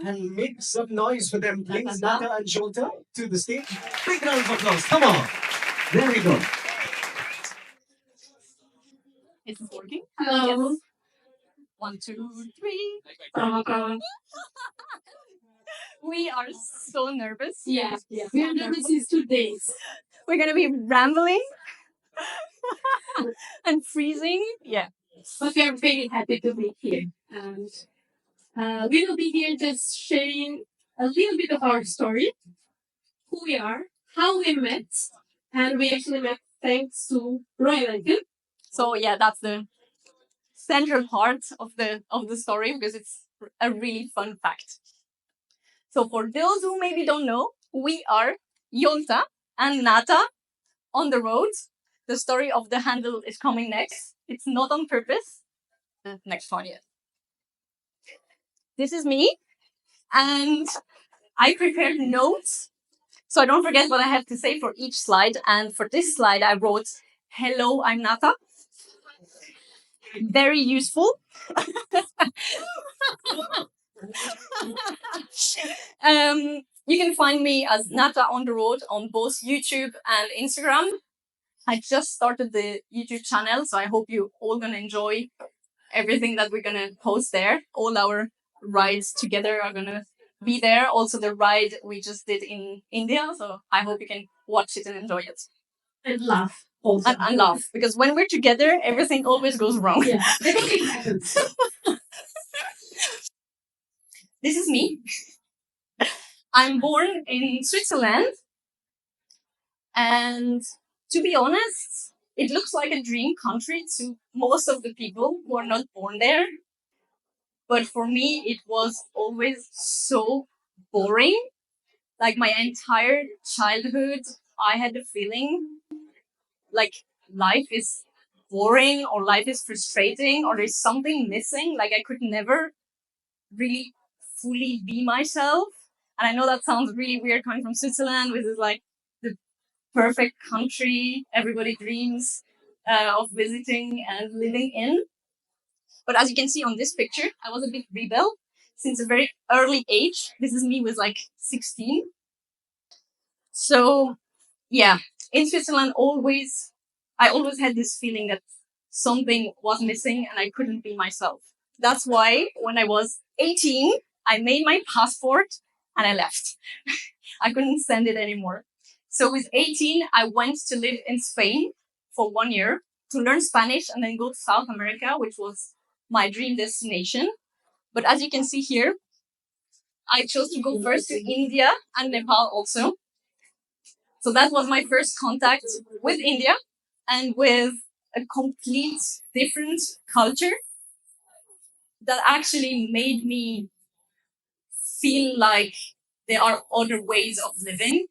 And make some noise for them, please. Nata and Jolta to the stage. Big round of applause. Come on. There we go. Is this working? Hello. Yes. 1, 2, 3. We are so nervous. Yeah, we are nervous since 2 days. We're gonna be rambling and freezing. Yeah. But we are very happy to be here. And we will be here just sharing a little bit of our story, who we are, how we met, and we actually met thanks to Royal Enfield. So yeah, that's the central part of the story because it's a really fun fact. So for those who maybe don't know, we are Jolta and Nata on the road. The story of the handle is coming next. It's not on purpose. The next one, yes. This is me, and I prepared notes so I don't forget what I have to say for each slide. And for this slide, I wrote, "Hello, I'm Nata." Very useful. You can find me as Nata on the road on both YouTube and Instagram. I just started the YouTube channel, so I hope you all gonna enjoy everything that we're gonna post there. All our rides together are gonna be there. Also the ride we just did in India, so I hope you can watch it and enjoy it. And laugh. Also. And laugh, because when we're together, everything always goes wrong. Yeah, everything happens. This is me. I'm born in Switzerland. And to be honest, it looks like a dream country to most of the people who are not born there. But for me, it was always so boring. Like my entire childhood, I had the feeling like life is boring or life is frustrating or there's something missing. Like I could never really fully be myself. And I know that sounds really weird coming from Switzerland, which is like the perfect country everybody dreams of visiting and living in. But as you can see on this picture, I was a big rebel since a very early age. This is me with like 16. So yeah, in Switzerland, I always had this feeling that something was missing and I couldn't be myself. That's why when I was 18, I made my passport and I left. I couldn't stand it anymore. So with 18, I went to live in Spain for 1 year to learn Spanish and then go to South America, which was my dream destination. But as you can see here, I chose to go first to India and Nepal also. So that was my first contact with India and with a complete different culture that actually made me feel like there are other ways of living.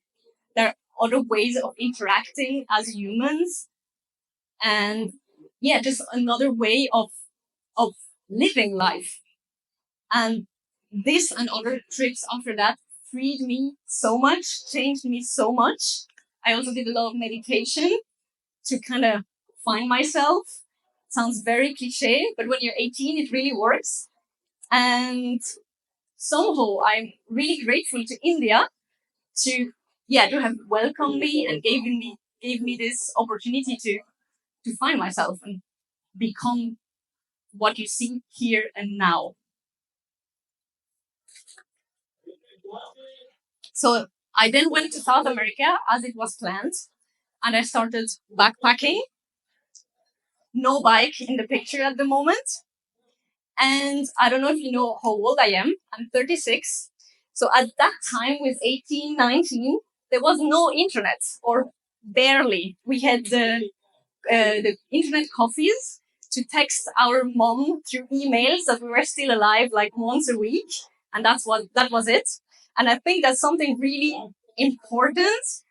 There are other ways of interacting as humans. And yeah, just another way of living life. And this and other trips after that freed me so much, changed me so much. I also did a lot of meditation to kind of find myself. Sounds very cliche, but when you're 18, it really works. And somehow I'm really grateful to India to have welcomed me and gave me this opportunity to find myself and become what you see here and now. So I then went to South America as it was planned, and I started backpacking. No bike in the picture at the moment. And I don't know if you know how old I am. I'm 36. So at that time, with 18, 19, there was no internet, or barely. We had the internet coffees to text our mom through emails that we were still alive like once a week. And that was it. And I think that's something really important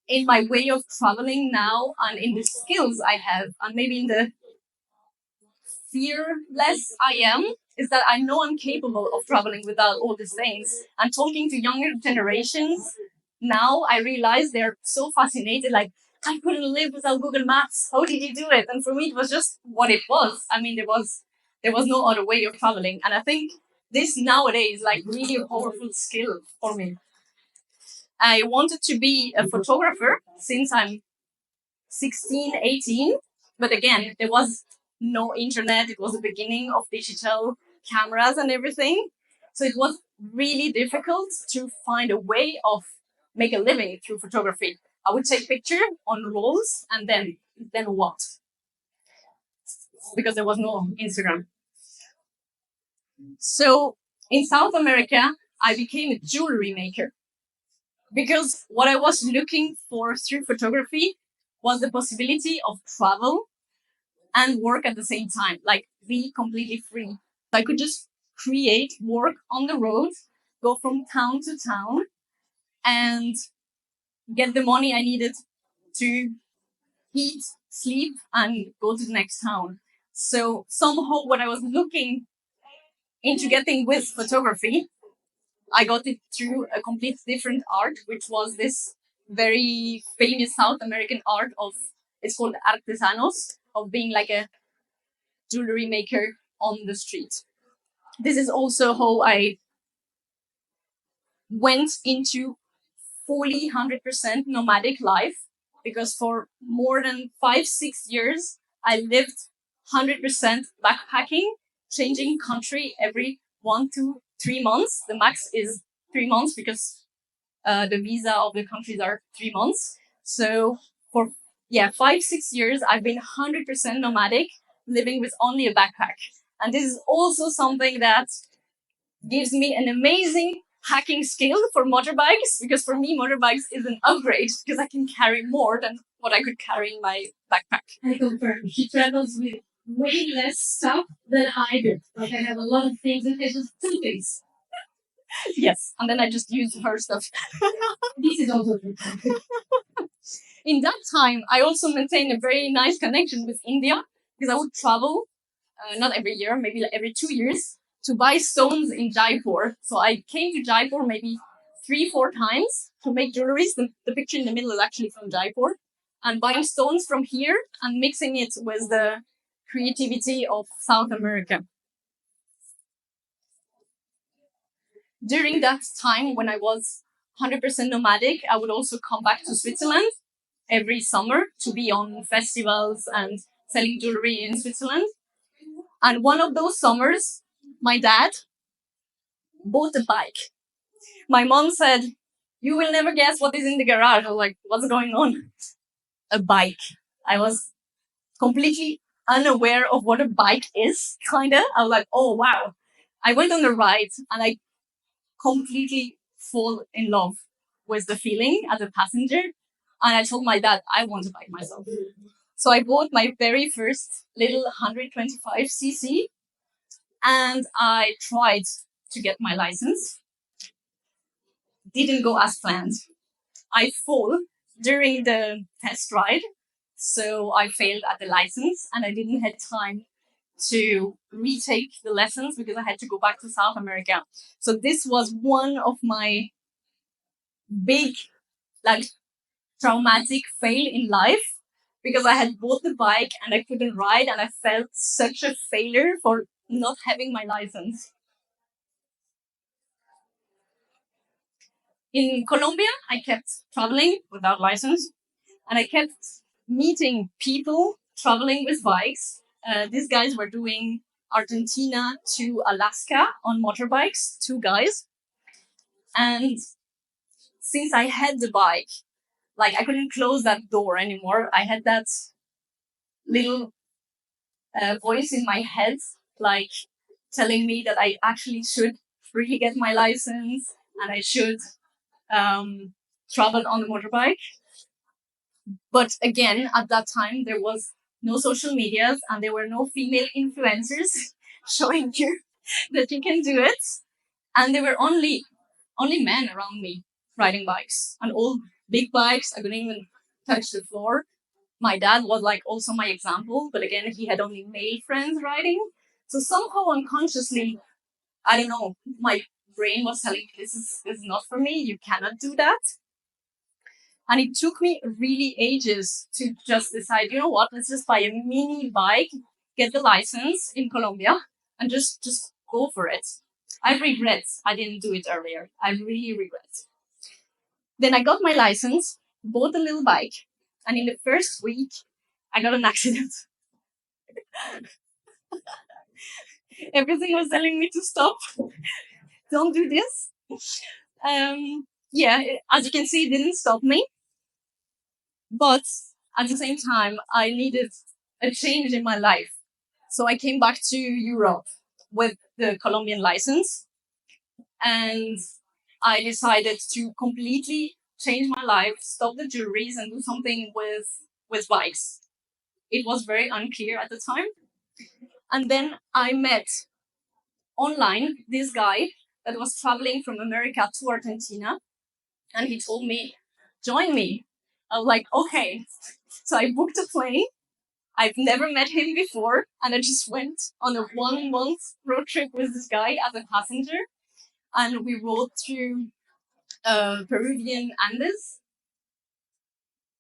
in my way of traveling now and in the skills I have and maybe in the fearless I am, is that I know I'm capable of traveling without all these things. And talking to younger generations now, I realize they're so fascinated, like, I couldn't live without Google Maps. How did you do it? And for me, it was just what it was. I mean, there was no other way of traveling. And I think this nowadays like really a powerful skill for me. I wanted to be a photographer since I'm 16, 18. But again, there was no internet. It was the beginning of digital cameras and everything. So it was really difficult to find a way of make a living through photography. I would take picture on rolls and then what? Because there was no Instagram. So in South America, I became a jewelry maker because what I was looking for through photography was the possibility of travel and work at the same time, like be completely free. So I could just create work on the road, go from town to town, and get the money I needed to eat, sleep, and go to the next town. So somehow, what I was looking into getting with photography, I got it through a complete different art, which was this very famous South American art of, it's called artesanos, of being like a jewelry maker on the street. This is also how I went into fully 100% nomadic life, because for more than 5, 6 years, I lived 100% backpacking, changing country every 1 to 3 months. The max is 3 months because the visa of the countries are 3 months. So for 5, 6 years, I've been 100% nomadic, living with only a backpack. And this is also something that gives me an amazing hacking skill for motorbikes, because for me, motorbikes is an upgrade because I can carry more than what I could carry in my backpack. I confirm. She travels with way less stuff than I do. Like I have a lot of things and it's just 2 things. Yes, and then I just use her stuff. This is also true. In that time, I also maintained a very nice connection with India because I would travel, not every year, maybe like every 2 years, to buy stones in Jaipur. So I came to Jaipur maybe 3, 4 times to make jewelry. The picture in the middle is actually from Jaipur. And buying stones from here and mixing it with the creativity of South America. During that time, when I was 100% nomadic, I would also come back to Switzerland every summer to be on festivals and selling jewelry in Switzerland. And one of those summers, my dad bought a bike. My mom said, "You will never guess what is in the garage." I was like, "What's going on?" A bike. I was completely unaware of what a bike is, kinda. I was like, "Oh, wow." I went on the ride and I completely fall in love with the feeling as a passenger. And I told my dad, I want a bike myself. So I bought my very first little 125cc and I tried to get my license. Didn't go as planned. I fall during the test ride. So I failed at the license and I didn't have time to retake the lessons because I had to go back to South America. So this was one of my big, like, traumatic fail in life because I had bought the bike and I couldn't ride and I felt such a failure for not having my license. In Colombia, I kept traveling without license and I kept meeting people traveling with bikes. These guys were doing Argentina to Alaska on motorbikes, 2 guys. And since I had the bike, like I couldn't close that door anymore. I had that little voice in my head, like telling me that I actually should really get my license and I should travel on the motorbike. But again, at that time, there was no social medias and there were no female influencers showing you that you can do it. And there were only men around me riding bikes and all big bikes. I couldn't even touch the floor. My dad was like also my example, but again, he had only male friends riding. So somehow unconsciously, I don't know, my brain was telling me this is not for me. You cannot do that. And it took me really ages to just decide, you know what, let's just buy a mini bike, get the license in Colombia, and just go for it. I regret I didn't do it earlier. I really regret. Then I got my license, bought a little bike, and in the first week, I got an accident. Everything was telling me to stop. Don't do this. Yeah, as you can see, it didn't stop me. But at the same time, I needed a change in my life. So I came back to Europe with the Colombian license, and I decided to completely change my life, stop the jewelries, and do something with bikes. It was very unclear at the time. And then I met online this guy that was traveling from America to Argentina, and he told me, "Join me." I was like, "Okay." So I booked a plane. I've never met him before, and I just went on a 1 month road trip with this guy as a passenger, and we rode through Peruvian Andes.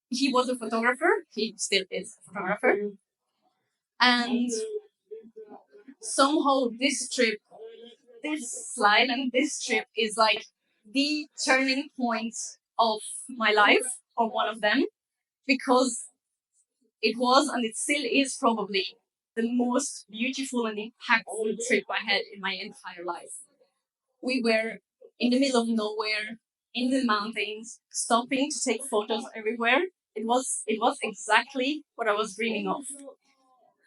He was a photographer. He still is a photographer, and somehow this slide and this trip is like the turning point of my life, or one of them, because it was and it still is probably the most beautiful and impactful trip I had in my entire life. We were in the middle of nowhere, in the mountains, stopping to take photos everywhere. It was exactly what I was dreaming of.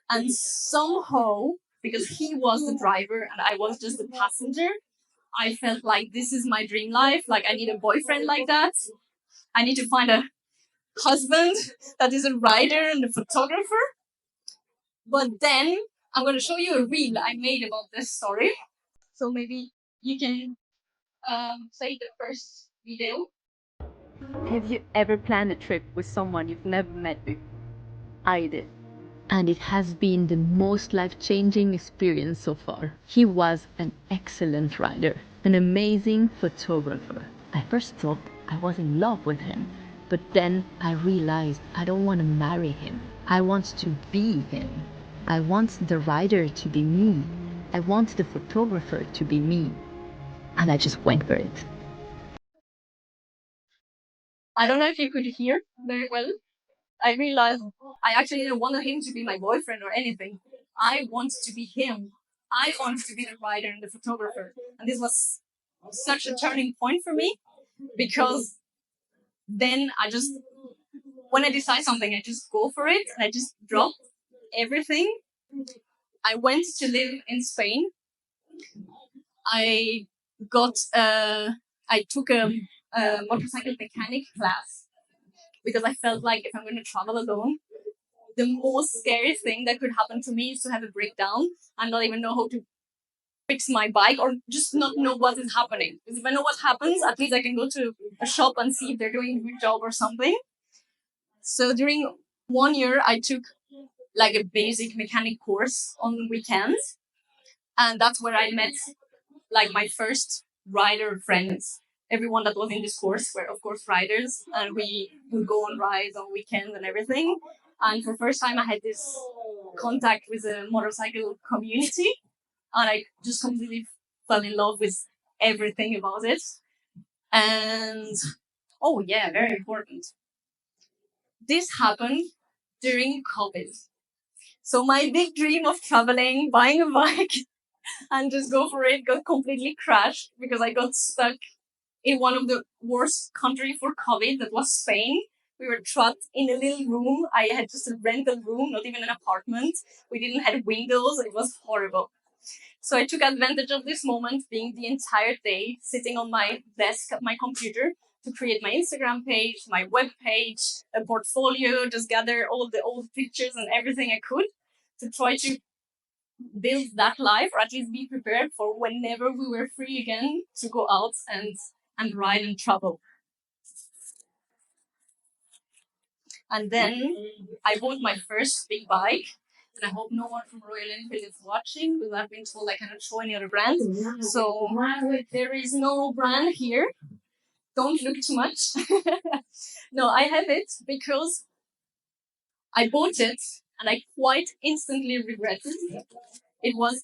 And somehow, because he was the driver and I was just the passenger, I felt like this is my dream life. Like I need a boyfriend like that. I need to find a husband that is a rider and a photographer. But then I'm going to show you a reel I made about this story. So maybe you can say the first video. Have you ever planned a trip with someone you've never met before? I did. And it has been the most life-changing experience so far. He was an excellent rider, an amazing photographer. I first thought I was in love with him, but then I realized I don't want to marry him. I want to be him. I want the rider to be me. I want the photographer to be me. And I just went for it. I don't know if you could hear very well. I realized I actually didn't want him to be my boyfriend or anything. I want to be him. I want to be the writer and the photographer. And this was such a turning point for me, because then when I decide something, I just go for it and I just drop everything. I went to live in Spain. I got, I took a motorcycle mechanic class because I felt like if I'm going to travel alone, the most scary thing that could happen to me is to have a breakdown and not even know how to fix my bike, or just not know what is happening. Because if I know what happens, at least I can go to a shop and see if they're doing a good job or something. So during 1 year, I took like a basic mechanic course on weekends. And that's where I met like my first rider friends. Everyone that was in this course were, of course, riders, and we would go on rides on weekends and everything. And for the first time, I had this contact with the motorcycle community, and I just completely fell in love with everything about it. And oh yeah, very important. This happened during COVID. So my big dream of traveling, buying a bike, and just go for it got completely crashed because I got stuck in one of the worst country for COVID, that was Spain. We were trapped in a little room. I had just a rental room, not even an apartment. We didn't have windows. It was horrible. So I took advantage of this moment, being the entire day sitting on my desk at my computer, to create my Instagram page, my web page, a portfolio, just gather all the old pictures and everything I could to try to build that life, or at least be prepared for whenever we were free again to go out and ride and travel. And then I bought my first big bike. And I hope no one from Royal Enfield is watching, because I've been told I cannot show any other brand. So there is no brand here. Don't look too much. No, I have it because I bought it and I quite instantly regretted it. It was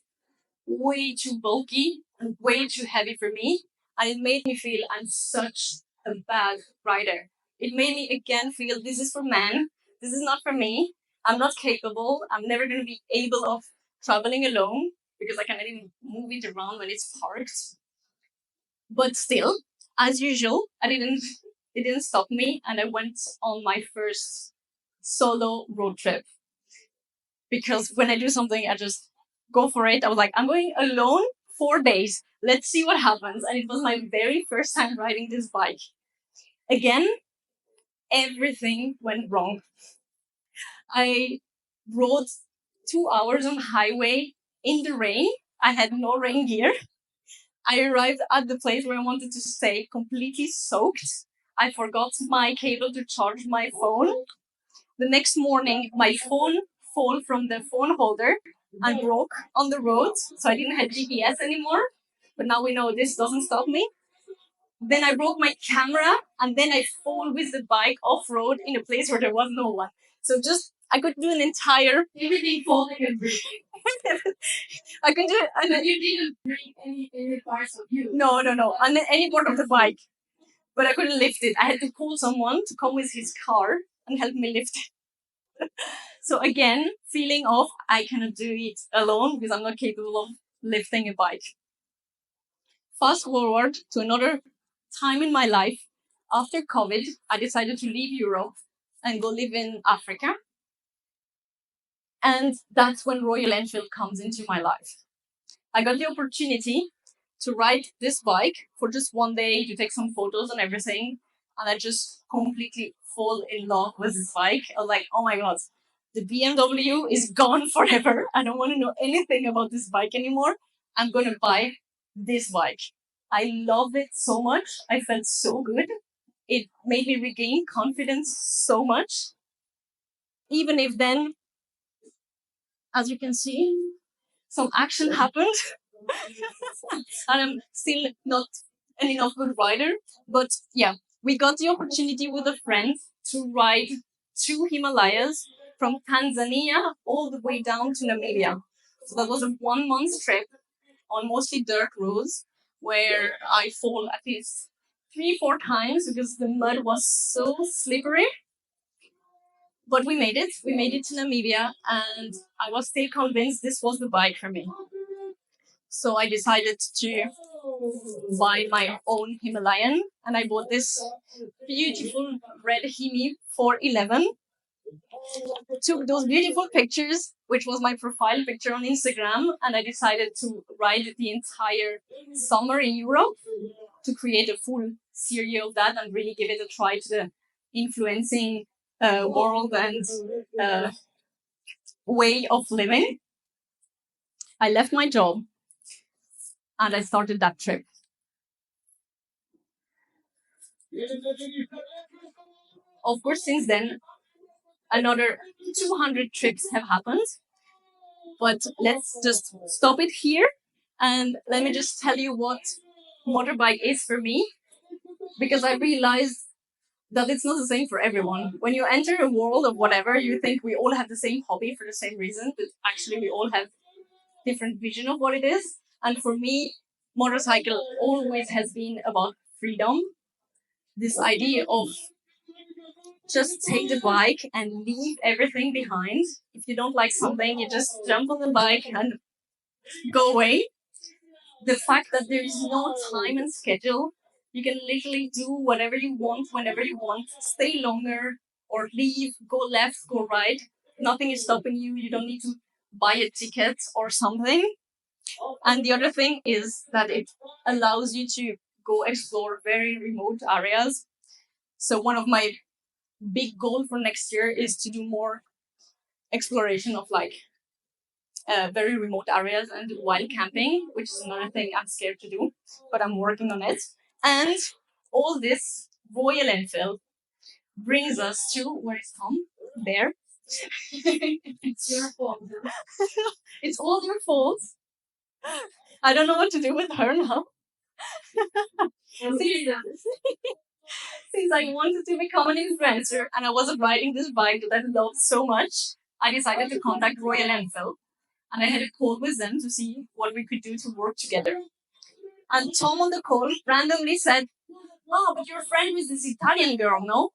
way too bulky and way too heavy for me. And it made me feel I'm such a bad rider. It made me again feel this is for men. This is not for me. I'm not capable. I'm never going to be able of traveling alone because I cannot even move it around when it's parked. But still, as usual, it didn't stop me, and I went on my first solo road trip. Because when I do something, I just go for it. I was like, I'm going alone 4 days. Let's see what happens. And it was my very first time riding this bike. Again, everything went wrong. I rode 2 hours on highway in the rain. I had no rain gear. I arrived at the place where I wanted to stay completely soaked. I forgot my cable to charge my phone. The next morning, my phone fell from the phone holder and broke on the road, so I didn't have GPS anymore. But now we know this doesn't stop me. Then I broke my camera, and then I fall with the bike off road in a place where there was no one. So just I could do an entire Everything falling and breaking. I could do And you didn't break any parts of you. no on any part of the bike, but I couldn't lift it. I had to call someone to come with his car and help me lift it. So again, feeling of I cannot do it alone because I'm not capable of lifting a bike. Fast forward to another time in my life. After COVID, I decided to leave Europe and go live in Africa. And that's when Royal Enfield comes into my life. I got the opportunity to ride this bike for just 1 day to take some photos and everything. And I just completely fall in love with this bike. I was like, oh my God, the BMW is gone forever. I don't want to know anything about this bike anymore. I'm going to buy this bike. I love it so much. I felt so good. It made me regain confidence so much. Even if then, as you can see, some action happened. And I'm still not an enough good rider. But yeah, we got the opportunity with a friend to ride two Himalayas from Tanzania all the way down to Namibia. So that was a 1 month trip on mostly dirt roads where I fall at least 3, 4 times because the mud was so slippery. But we made it. We made it to Namibia, and I was still convinced this was the bike for me. So I decided to buy my own Himalayan, and I bought this beautiful red Himi 411. Took those beautiful pictures, which was my profile picture on Instagram, and I decided to ride the entire summer in Europe to create a full series of that and really give it a try to the influencing world and way of living. I left my job and I started that trip. Of course, since then, another 200 trips have happened. But let's just stop it here and let me just tell you what motorbike is for me, because I realized that it's not the same for everyone. When you enter a world of whatever, you think we all have the same hobby for the same reason, but actually we all have different vision of what it is. And for me, motorcycle always has been about freedom. This idea of just take the bike and leave everything behind. If you don't like something, you just jump on the bike and go away. The fact that there is no time and schedule, you can literally do whatever you want, whenever you want, stay longer or leave, go left, go right. Nothing is stopping you. You don't need to buy a ticket or something. And the other thing is that it allows you to go explore very remote areas. So one of my big goal for next year is to do more exploration of like very remote areas and wild camping, which is another thing I'm scared to do, but I'm working on it. And all this Royal Enfield brings us to where it's come there. It's your fault. It's all your fault. I don't know what to do with her now. Since I wanted to become an influencer and I wasn't riding this bike that I loved so much, I decided to contact Royal Enfield. and I had a call with them to see what we could do to work together. And Tom on the call randomly said, "Oh, but you're friend with this Italian girl, no?"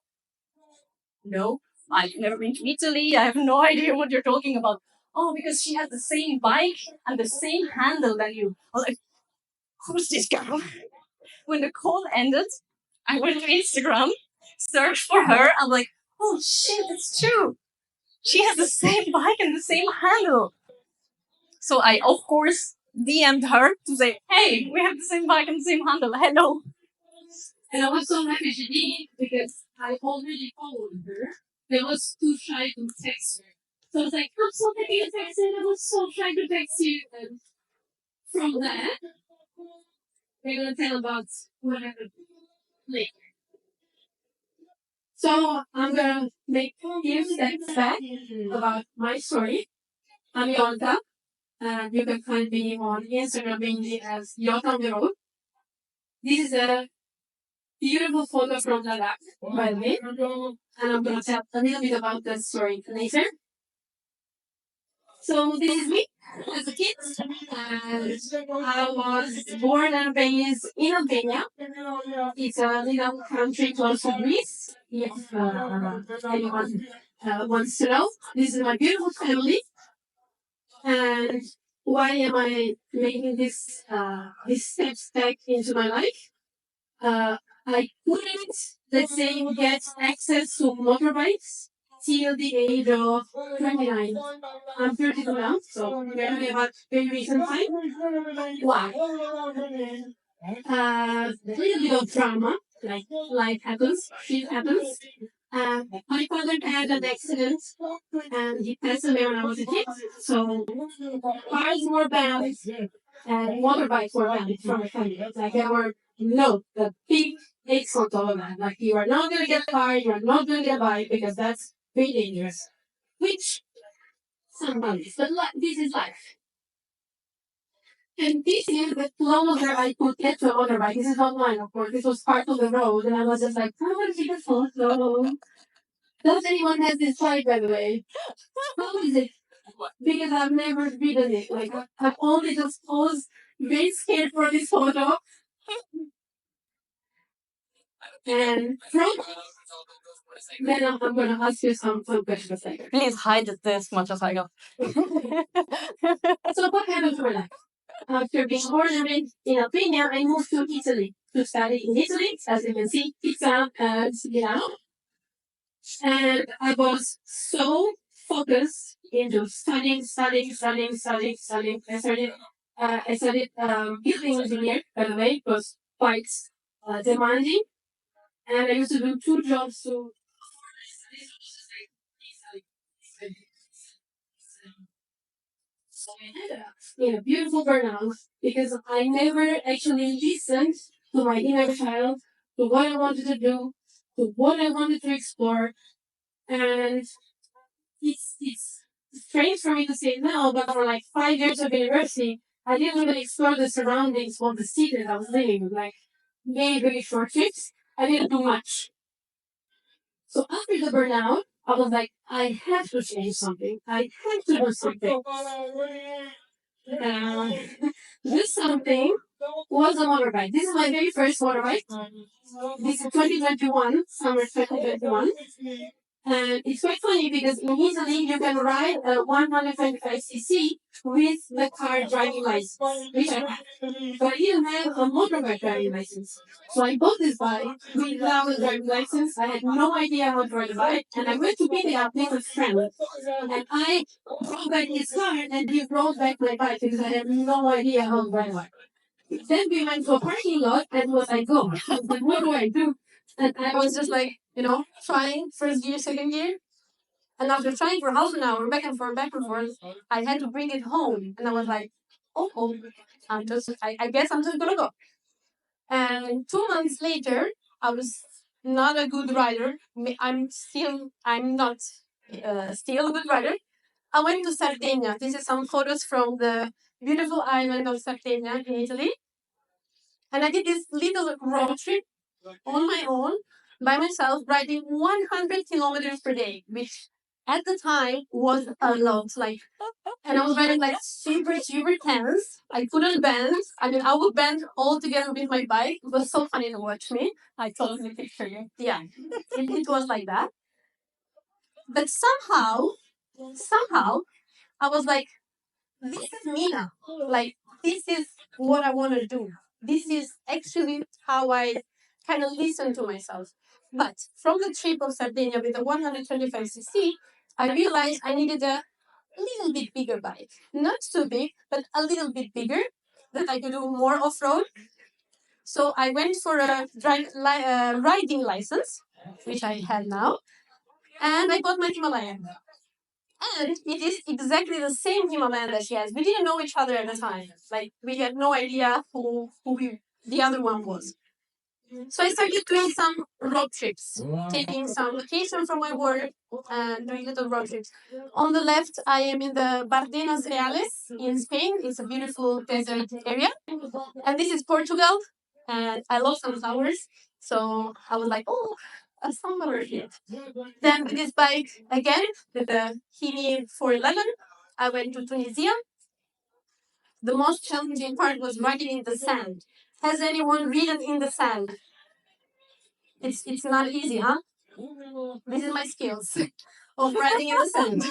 No, I've never been to Italy. I have no idea what you're talking about. Oh, because she has the same bike and the same handle than you. I was like, who's this girl? When the call ended, I went to Instagram, searched for her. I'm like, oh shit, it's true. She has the same bike and the same handle. So I, of course, DM'd her to say, hey, we have the same bike and the same handle. Hello. And I was so happy she did because I already followed her. I was too shy to text her. So I was like, I'm so happy you texted. I was so shy to text you. And from that, we're going to tell about what happened later. So I'm going to make a few steps back about my story. I'm Jolta, and you can find me on Instagram mainly as Jolta on the road. This is a beautiful photo from Ladakh, by the way, and I'm going to tell a little bit about that story later. So this is me as a kid, and I was born and raised in Albania. It's a little country close to Greece, if anyone wants to know. This is my beautiful family, and why am I making this steps back into my life? I couldn't, let's say, get access to motorbikes till the age of 29. I'm 32 now, so we're talking about very recent time. Why? A little bit of drama, like life happens, shit happens. My father had an accident and he passed away when I was a kid. So cars were banned and motorbikes were banned from the family. Like there were no the big X on top of that. Like you are not gonna get a car, you are not gonna get a bike because that's very dangerous. Which sometimes, but this is life. And this year, the closer I could get to a motorbike, this is not mine, of course. This was part of the road, and I was just like, "I want to take a photo." Does anyone has this bike, by the way? How is it? Because I've never ridden it. Like I've only just paused, very scared for this photo. And from then I'm gonna ask you some questions later. Please hide it as much as I got. So what happened to my life? After being born and raised in Albania, I moved to Italy to study in Italy. As you can see, exam and and I was so focused into studying. I studied building engineer, by the way. It was quite demanding. And I used to do 2 jobs to in a beautiful burnout because I never actually listened to my inner child, to what I wanted to do, to what I wanted to explore. And it's strange for me to say now, but for like 5 years of university, I didn't even explore the surroundings of the city that I was living in. Like very short trips. I didn't do much. So after the burnout, I was like, I have to change something. I have to do something. Uh, this something was a motorbike. This is my very first motorbike. This is 2021, summer 2021. And it's quite funny because in Italy you can ride a 125cc with the car driving license, which I have. But I didn't have a motorbike driving license. So I bought this bike without a driving license. I had no idea how to ride a bike. And I went to pick it up with a friend. And I drove back his car and he brought back my bike because I had no idea how to ride a bike. Then we went to a parking lot and was like, oh, what do I do? And I was just like, trying first gear, second gear. And after trying for half an hour, back and forth, I had to bring it home. And I was like, oh, I guess I'm just gonna go. And 2 months later, I was not a good rider. I'm not still a good rider. I went to Sardinia. This is some photos from the beautiful island of Sardinia in Italy. And I did this little road trip on my own, by myself, riding 100 kilometers per day, which at the time was a lot. Like, and I was wearing like super tense. I couldn't bend. I mean, I would bend all together with my bike. It was so funny to watch me. I totally picture you. Yeah, it was like that. But somehow, I was like, this is me now. Like, this is what I want to do. This is actually how I kind of listen to myself. But from the trip of Sardinia with the 125cc, I realized I needed a little bit bigger bike. Not too big, but a little bit bigger, that I could do more off road. So I went for a riding license, which I had now, and I bought my Himalayan. And it is exactly the same Himalayan that she has. We didn't know each other at the time. Like, we had no idea who the other one was. So I started doing some road trips, taking some vacation from my work and doing little road trips. On the left, I am in the Bardenas Reales in Spain. It's a beautiful desert area. And this is Portugal. And I love sunflowers. So I was like, oh, a sunflower field. Then with this bike again, with the Himi 411, I went to Tunisia. The most challenging part was riding in the sand. Has anyone ridden in the sand? It's not easy, huh? This is my skills of riding in the sand.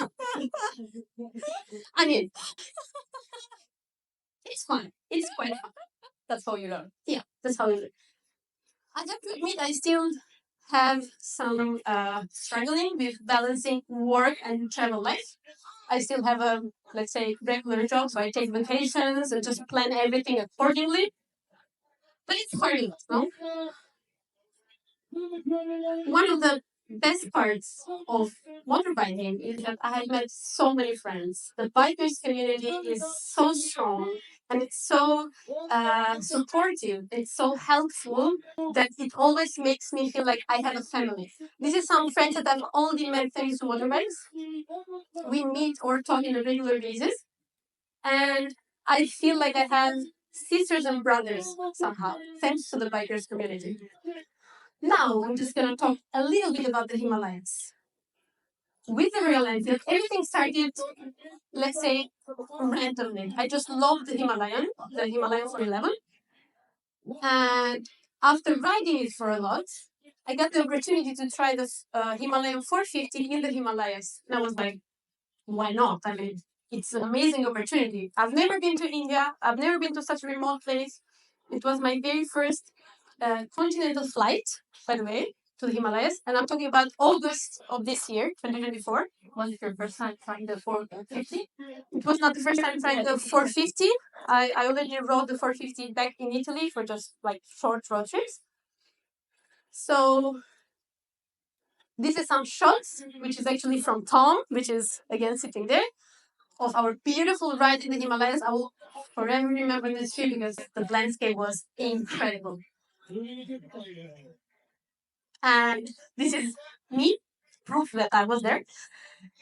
I mean, it's fun. It's quite fun. That's how you learn. Yeah, that's how you learn. I have to admit, I still have some struggling with balancing work and travel life. I still have a, let's say, regular job, so I take vacations and just plan everything accordingly. But it's hard enough, no? One of the best parts of motorbiking is that I have met so many friends. The bikers community is so strong and it's so supportive. It's so helpful that it always makes me feel like I have a family. This is some friends that I've only met thanks to motorbikes. We meet or talk on a regular basis, and I feel like I have sisters and brothers somehow, thanks to the bikers community. Now, I'm just going to talk a little bit about the Himalayas. With the Royal Enfield, everything started, let's say, randomly. I just loved the Himalayan 411. And after riding it for a lot, I got the opportunity to try this Himalayan 450 in the Himalayas. And I was like, why not? I mean, it's an amazing opportunity. I've never been to India. I've never been to such a remote place. It was my very first continental flight, by the way, to the Himalayas. And I'm talking about August of this year, 2024. Was it your first time trying the 450? It was not the first time trying the 450. I already rode the 450 back in Italy for just like short road trips. So this is some shots, which is actually from Tom, which is again sitting there, of our beautiful ride in the Himalayas. I will forever remember this trip because the landscape was incredible. And this is me, proof that I was there.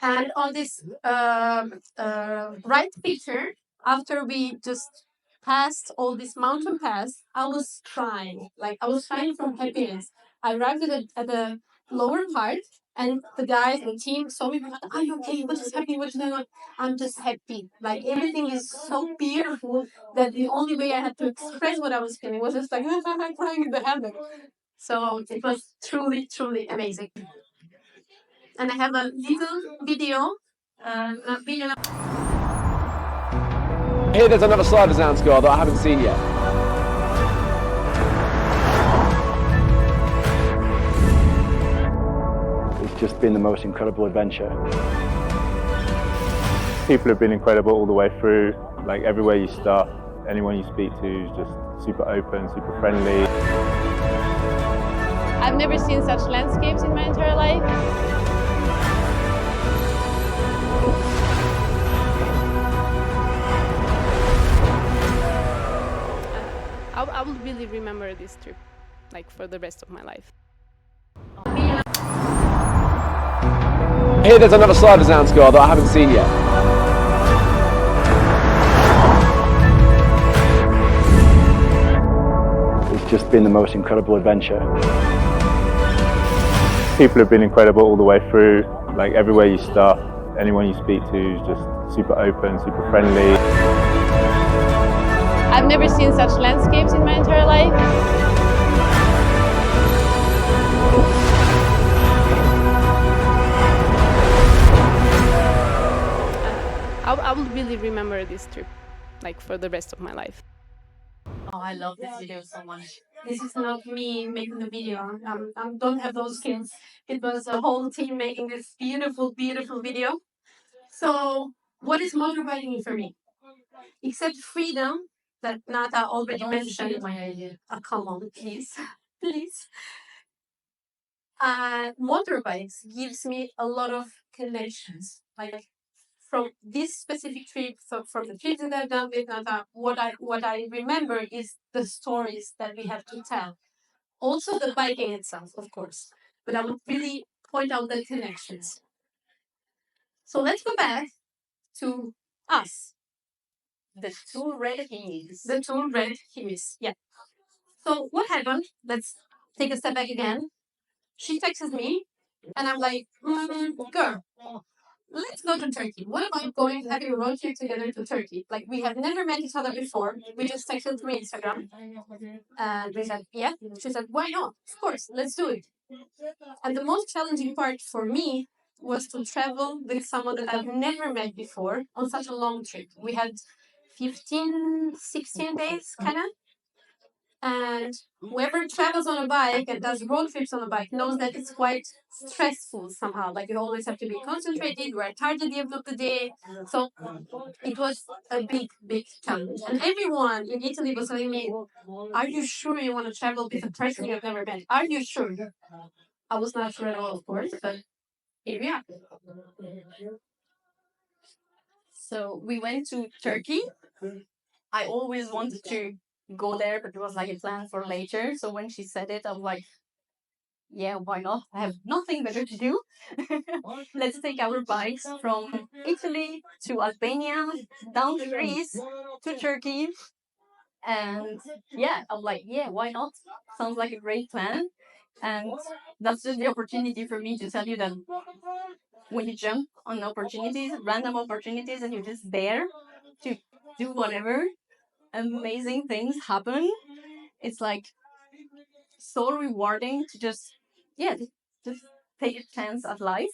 And on this right picture, after we just passed all this mountain pass, I was crying. Like, I was crying from happiness. I arrived at the lower part, and the guys, the team saw me. Are you okay? What is happening? What's going on? I'm just happy. Like, everything is so beautiful that the only way I had to express what I was feeling was just like, I'm crying in the hammock. So it was truly, truly amazing. And I have a little video. Here there's another side of Zanskar that I haven't seen yet. It's just been the most incredible adventure. People have been incredible all the way through. Like, everywhere you start, anyone you speak to is just super open, super friendly. I've never seen such landscapes in my entire life. I will really remember this trip, like, for the rest of my life. Here there's another side of Zanskar that I haven't seen yet. It's just been the most incredible adventure. People have been incredible all the way through. Like everywhere you stop, anyone you speak to is just super open, super friendly. I've never seen such landscapes in my entire life. I will really remember this trip, like for the rest of my life. Oh, I love this video so much. This is not me making the video. I don't have those skills. It was the whole team making this beautiful, beautiful video. So, what is motorbiking for me? Except freedom that Nata already mentioned. My idea. Come on, please, please. Motorbikes gives me a lot of connections. Like from this specific trip, so from the trips that I've done with Nata, what I remember is the stories that we have to tell. Also the biking itself, of course. But I would really point out the connections. So let's go back to us. The two red keys. The two red keys. Yeah. So what happened? Let's take a step back again. She texts me, and I'm like, girl, let's go to Turkey. What about going having a road trip together to Turkey? Like we have never met each other before. We just texted through Instagram, and we said, yeah. She said, why not? Of course, let's do it. And the most challenging part for me was to travel with someone that I've never met before on such a long trip. We had 15, 16 days, kind of. And whoever travels on a bike and does road trips on a bike knows that it's quite stressful somehow. Like you always have to be concentrated, you are tired at the end of the day. So it was a big, big challenge. And everyone in Italy was telling me, are you sure you want to travel with a person you've never met? Are you sure? I was not sure at all, of course, but here we are. So we went to Turkey. I always wanted to go there, but it was like a plan for later. So when she said it, I was like, yeah, why not? I have nothing better to do. Let's take our bikes from Italy to Albania, down to Greece, to Turkey. And yeah, I'm like, yeah, why not? Sounds like a great plan. And that's just the opportunity for me to tell you that when you jump on opportunities, random opportunities, and you're just there to do whatever, amazing things happen. It's like so rewarding to yeah, just take a chance at life.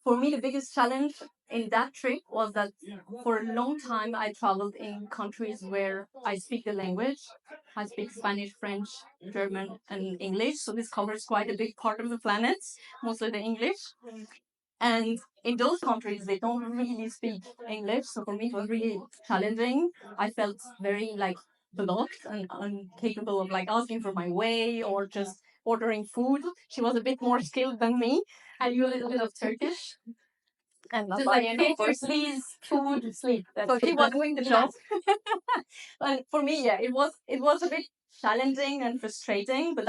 For me, the biggest challenge in that trip was that for a long time I traveled in countries where I speak the language. I speak Spanish, French, German, and English. So this covers quite a big part of the planet, mostly the English. And in those countries, they don't really speak English. So for me, it was really challenging. I felt very like blocked and incapable of like asking for my way or just ordering food. She was a bit more skilled than me. I knew a little bit of Turkish. And Just like, thank you, please, food, sleep. So she was doing the job. And for me, yeah, it was a bit challenging and frustrating, but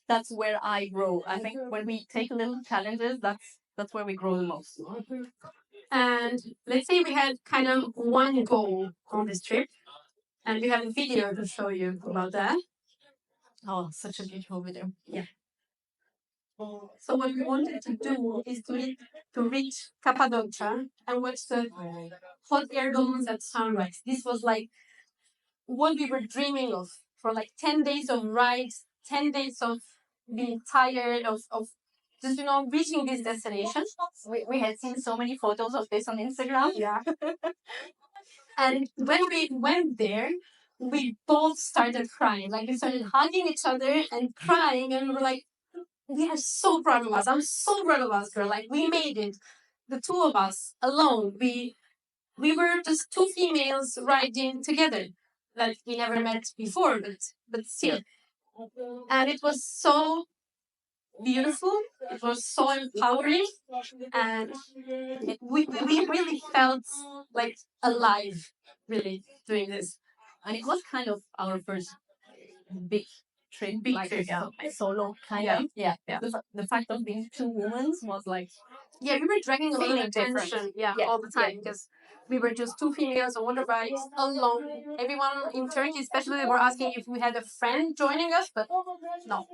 that's where I grow. I think when we take little challenges, that's where we grow the most. And let's say we had kind of one goal on this trip, and we have a video to show you about that. Oh, such a beautiful video. Yeah. So what we wanted to do is to reach Cappadocia and watch the hot air balloons at sunrise. This was like what we were dreaming of for like 10 days of rides, 10 days of being tired of just reaching this destination. We had seen so many photos of this on Instagram. Yeah. And when we went there, we both started crying. Like we started hugging each other and crying, and we were like, we are so proud of us. I'm so proud of us, girl. Like we made it. The two of us alone. We were just two females riding together. Like we never met before, but still. And it was so beautiful. It was so empowering, and we really felt like alive, really doing this. And it was kind of our first big trip, Big like trip, yeah. a solo kind Yeah, of. yeah, yeah. The fact of being two women was like, Yeah, we were dragging a lot of Feeling different. attention, yeah, Yeah, all the time because we were just two females on motorbikes alone. Everyone in Turkey, especially, were asking if we had a friend joining us, but no.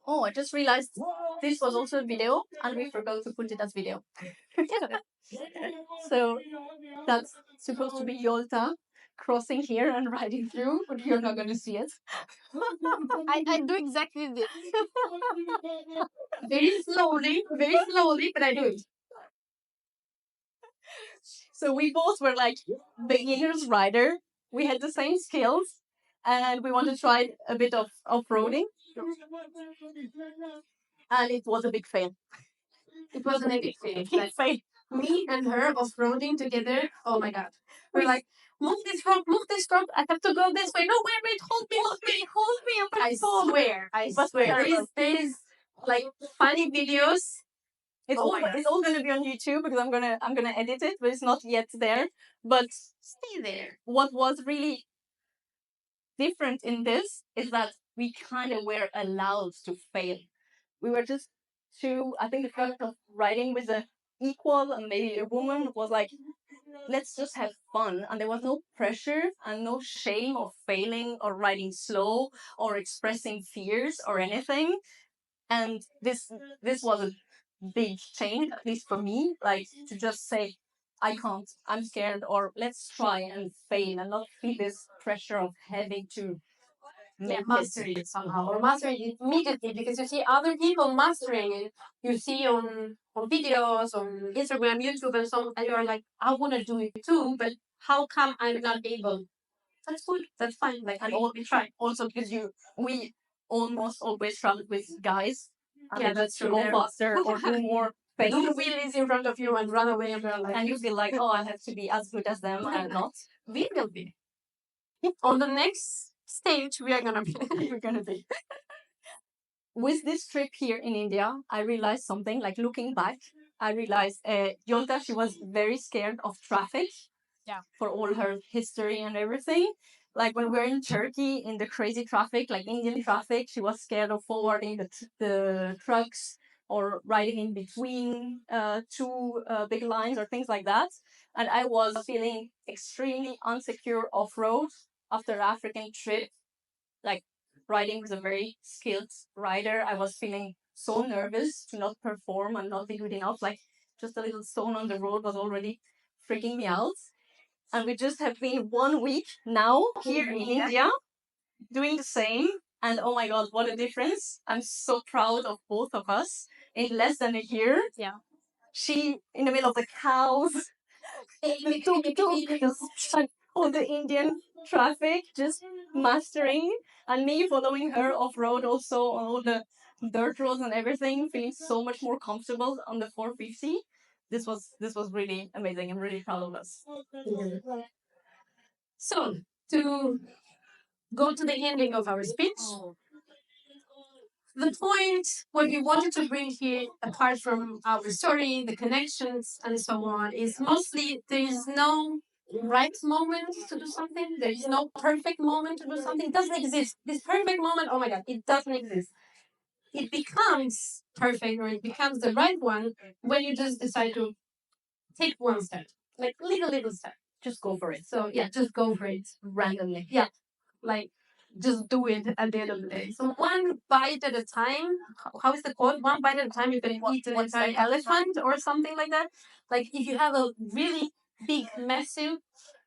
Oh, I just realized this was also a video, and we forgot to put it as video. So that's supposed to be Jolta crossing here and riding through, but you're not going to see it. I do exactly this. Very slowly, but I do it. So we both were like beginners rider. We had the same skills, and we wanted to try a bit of off-roading. And it was a big fail. It was an epic fail. Big fail. Me and her off-roading together. Oh my god. We're like, move this rock. I have to go this way. No, wait, hold me. I'm I swear. There is like funny videos. It's all gonna be on YouTube because I'm gonna edit it, but it's not yet there. But Stay there. what was really different in this is that we kind of were allowed to fail. We were just two. I think the fact of riding with an equal and maybe a woman was like, let's just have fun, and there was no pressure and no shame of failing or riding slow or expressing fears or anything. And this was a big change, at least for me, like to just say, I can't, I'm scared, or let's try and fail and not feel this pressure of having to Master it somehow, or master it immediately, because you see other people mastering it. You see on videos, on Instagram, YouTube, and so on, and you're like, I want to do it too, but how come I'm not able? That's good. That's fine. Like, and we try. also because we almost always travel with guys. And Yeah, that's true. Go faster or do more things. Do wheelies in front of you and run away, and you're like, And you feel like, oh, I have to be as good as them, and not. we will be. On the next stage, we are gonna be. We're gonna be. With this trip here in India, I realized something. Like looking back, I realized Jolta, she was very scared of traffic. Yeah. For all her history and everything. Like when we're in Turkey in the crazy traffic, like Indian traffic, she was scared of forwarding the trucks or riding in between two big lines or things like that. And I was feeling extremely insecure off road after African trip, like riding with a very skilled rider. I was feeling so nervous to not perform and not be good enough. Like just a little stone on the road was already freaking me out. And we just have been 1 week now here in India doing the same. And oh my God, what a difference. I'm so proud of both of us in less than a year. Yeah. She in the middle of the cows, the tuk-tuk, all the Indian traffic, just mastering, and me following her off-road also on all the dirt roads and everything, feeling so much more comfortable on the 450. This was really amazing. I'm really proud of us. So, to go to the ending of our speech, the point what we wanted to bring here, apart from our story, the connections, and so on, is mostly there is no right moment to do something. There is no perfect moment to do something. It doesn't exist. This perfect moment, oh my God, it doesn't exist. It becomes perfect, or it becomes the right one when you just decide to take one step, like little step. Just go for it. So yeah, just go for it randomly. Yeah, like just do it at the end of the day. So one bite at a time. How is the quote? One bite at a time, you can eat an entire elephant or something like that. Like if you have a really big, massive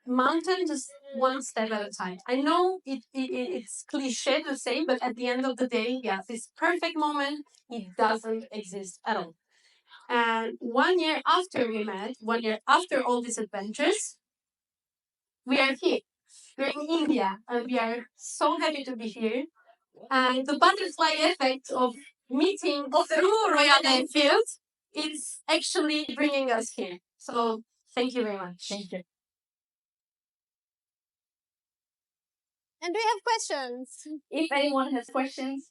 mountain, just one step at a time. I know it's cliche to say, but at the end of the day, yeah, this perfect moment, it doesn't exist at all. And 1 year after we met, 1 year after all these adventures, we are here. We're in India, and we are so happy to be here. And the butterfly effect of meeting through Royal Enfield is actually bringing us here. So thank you very much. Thank you. And do you have questions? If anyone has questions,